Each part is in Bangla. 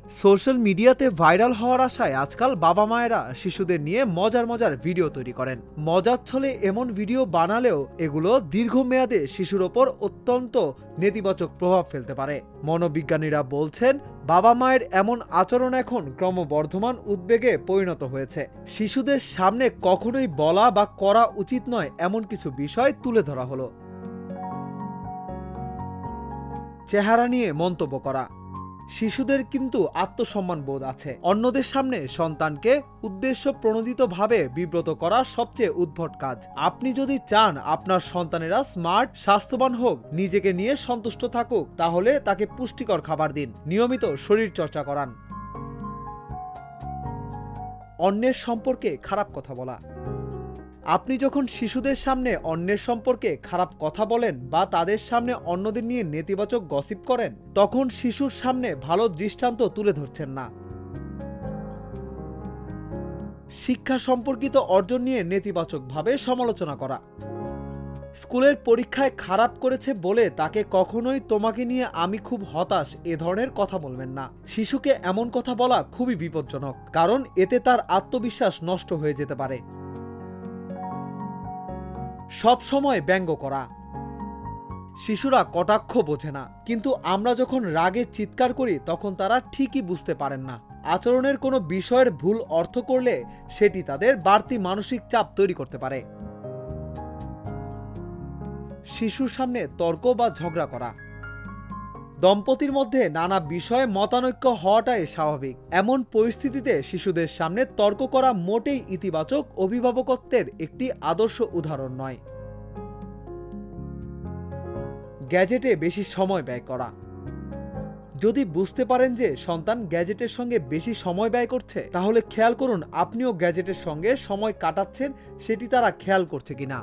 সোশ্যাল মিডিয়াতে ভাইরাল হওয়ার আশায় আজকাল বাবা মায়েরা শিশুদের নিয়ে মজার মজার ভিডিও তৈরি করেন। মজার ছলে এমন ভিডিও বানালেও এগুলো দীর্ঘমেয়াদে শিশুর ওপর অত্যন্ত নেতিবাচক প্রভাব ফেলতে পারে। মনোবিজ্ঞানীরা বলছেন, বাবা মায়ের এমন আচরণ এখন ক্রমবর্ধমান উদ্বেগে পরিণত হয়েছে। শিশুদের সামনে কখনোই বলা বা করা উচিত নয় এমন কিছু বিষয় তুলে ধরা হলো। চেহারা নিয়ে মন্তব্য করা। শিশুদের কিন্তু আত্মসম্মান বোধ আছে। অন্যদের সামনে সন্তানকে উদ্দেশ্য প্রণোদিতভাবে বিব্রত করা সবচেয়ে উদ্ভট কাজ। আপনি যদি চান আপনার সন্তানেরা স্মার্ট, স্বাস্থ্যবান হোক, নিজেকে নিয়ে সন্তুষ্ট থাকুক, তাহলে তাকে পুষ্টিকর খাবার দিন, নিয়মিত শরীর চর্চা করান। অন্যের সম্পর্কে খারাপ কথা বলা। আপনি যখন শিশুদের সামনে অন্যের সম্পর্কে খারাপ কথা বলেন বা তাদের সামনে অন্যদের নিয়ে নেতিবাচক গসিপ করেন, তখন শিশুর সামনে ভালো দৃষ্টান্ত তুলে ধরছেন না। শিক্ষা সম্পর্কিত অর্জন নিয়ে নেতিবাচকভাবে সমালোচনা করা। স্কুলের পরীক্ষায় খারাপ করেছে বলে তাকে কখনোই তোমাকে নিয়ে আমি খুব হতাশ এ ধরনের কথা বলবেন না। শিশুকে এমন কথা বলা খুবই বিপজ্জনক, কারণ এতে তার আত্মবিশ্বাস নষ্ট হয়ে যেতে পারে। সব সময় ব্যঙ্গ করা। শিশুরা কটাক্ষ বোঝে না, কিন্তু আমরা যখন রাগে চিৎকার করি তখন তারা ঠিকই বুঝতে পারেন না। আচরণের কোনো বিষয়ের ভুল অর্থ করলে সেটি তাদের বাড়তি মানসিক চাপ তৈরি করতে পারে। শিশুর সামনে তর্ক বা ঝগড়া করা। দম্পতির মধ্যে নানা বিষয়ে মতানৈক্য হওয়াটাই স্বাভাবিক। এমন পরিস্থিতিতে শিশুদের সামনে তর্ক করা মোটেই ইতিবাচক অভিভাবকত্বের একটি আদর্শ উদাহরণ নয়। গ্যাজেটে বেশি সময় ব্যয় করা। যদি বুঝতে পারেন যে সন্তান গ্যাজেটের সঙ্গে বেশি সময় ব্যয় করছে, তাহলে খেয়াল করুন আপনিও গ্যাজেটের সঙ্গে সময় কাটাচ্ছেন সেটি তারা খেয়াল করছে কিনা।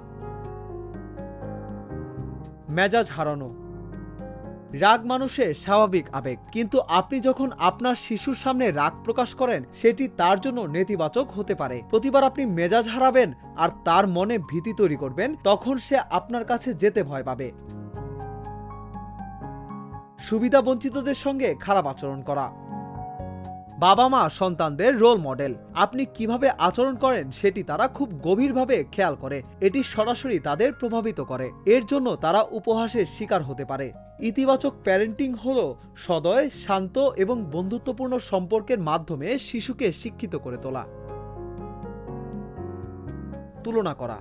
মেজাজ হারানো। রাগ মানুষের স্বাভাবিক আবেগ, কিন্তু আপনি যখন আপনার শিশুর সামনে রাগ প্রকাশ করেন সেটি তার জন্য নেতিবাচক হতে পারে। প্রতিবার আপনি মেজাজ হারাবেন আর তার মনে ভীতি তৈরি করবেন, তখন সে আপনার কাছে যেতে ভয় পাবে। সুবিধা বঞ্চিতদের সঙ্গে খারাপ আচরণ করা। বাবা মা সন্তানদের রোল মডেল। আপনি কিভাবে আচরণ করেন সেটি তারা খুব গভীরভাবে খেয়াল করে। এটি সরাসরি তাদের প্রভাবিত করে। এর জন্য তারা উপহাসের শিকার হতে পারে। ইতিবাচক প্যারেন্টিং হলো সদয়, শান্ত এবং বন্ধুত্বপূর্ণ সম্পর্কের মাধ্যমে শিশুকে শিক্ষিত করে তোলা। তুলনা করা।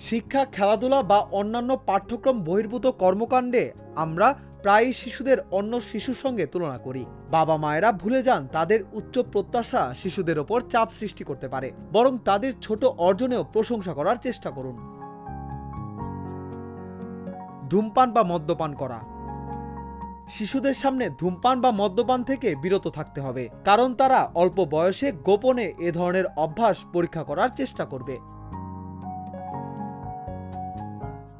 শিক্ষা, খেলাধুলা বা অন্যান্য পাঠ্যক্রম বহির্ভূত কর্মকাণ্ডে আমরা প্রায়ই শিশুদের অন্য শিশুর সঙ্গে তুলনা করি। বাবা মায়েরা ভুলে যান তাদের উচ্চ প্রত্যাশা শিশুদের ওপর চাপ সৃষ্টি করতে পারে, বরং তাদের ছোট অর্জনেও প্রশংসা করার চেষ্টা করুন। ধূমপান বা মদ্যপান করা। শিশুদের সামনে ধূমপান বা মদ্যপান থেকে বিরত থাকতে হবে, কারণ তারা অল্প বয়সে গোপনে এ ধরনের অভ্যাস পরীক্ষা করার চেষ্টা করবে।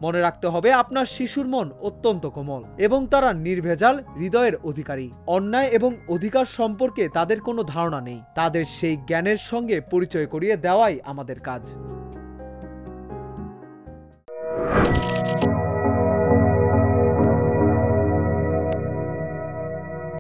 মনে রাখতে হবে আপনার শিশুর মন অত্যন্ত কোমল এবং তারা নির্ভেজাল হৃদয়ের অধিকারী। অন্যায় এবং অধিকার সম্পর্কে তাদের কোনো ধারণা নেই। তাদের সেই জ্ঞানের সঙ্গে পরিচয় করিয়ে দেওয়াই আমাদের কাজ।